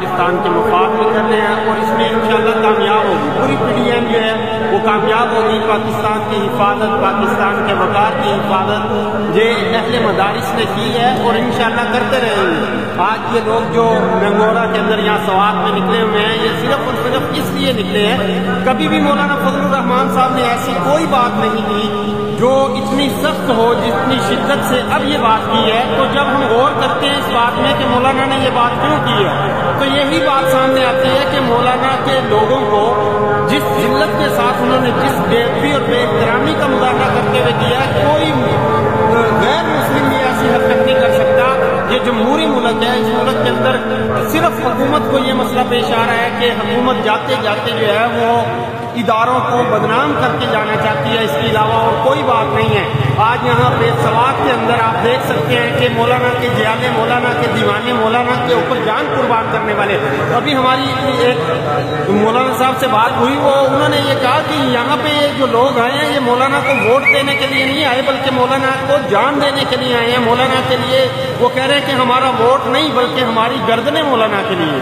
پاکستان کے مفاد میں کرنے ہیں اور اس میں انشاءاللہ کامیاب ہوگی. پوری PDM جو ہے وہ کامیاب ہوگی. پاکستان کی حفاظت، پاکستان کے وقار کی حفاظت یہ اہل مدارس نے کی ہے اور انشاءاللہ کرتے رہیں گے. آج یہ لوگ جو مینگورہ کے اندر یہاں سوات میں نکلے ہوئے ہیں یہ صرف اور صرف اس لیے نکلے ہیں. کبھی بھی مولانا فضل الرحمان صاحب نے ایسی کوئی بات نہیں کی جو اتنی سخت ہو جتنی شدت سے اب یہ بات کی ہے. تو جب ہم غور کرتے ہیں اس بات میں کہ مولانا نے یہ بات کیوں کی ہے تو یہی بات سامنے آتی ہے کہ مولانا کے لوگوں کو جس ذلت کے ساتھ انہوں نے جس بے ادبی اور بے احترامی کا مظاہرہ کرتے ہوئے کیا ہے کوئی غیر مسلم بھی ایسی حرکت نہیں کر سکتا. یہ جمہوری ملک ہے. اس ملک کے اندر صرف حکومت کو یہ مسئلہ پیش آ رہا ہے کہ حکومت جاتے جاتے جو ہے وہ اداروں کو بدنام کر کے جانا چاہتی ہے. اس کے علاوہ اور کوئی بات نہیں ہے. آج یہاں پہ سوات کے اندر آپ دیکھ سکتے ہیں کہ مولانا کے جیالے، مولانا کے دیوانے، مولانا کے اوپر جان قربان کرنے والے. ابھی ہماری ایک مولانا صاحب سے بات ہوئی، انہوں نے یہ کہا کہ یہاں پہ جو لوگ آئے ہیں یہ مولانا کو ووٹ دینے کے لیے نہیں آئے بلکہ مولانا کو جان دینے کے لیے آئے ہیں. مولانا کے لیے وہ کہہ رہے ہیں کہ ہمارا ووٹ نہیں بلکہ ہماری گردنیں مولانا کے لیے.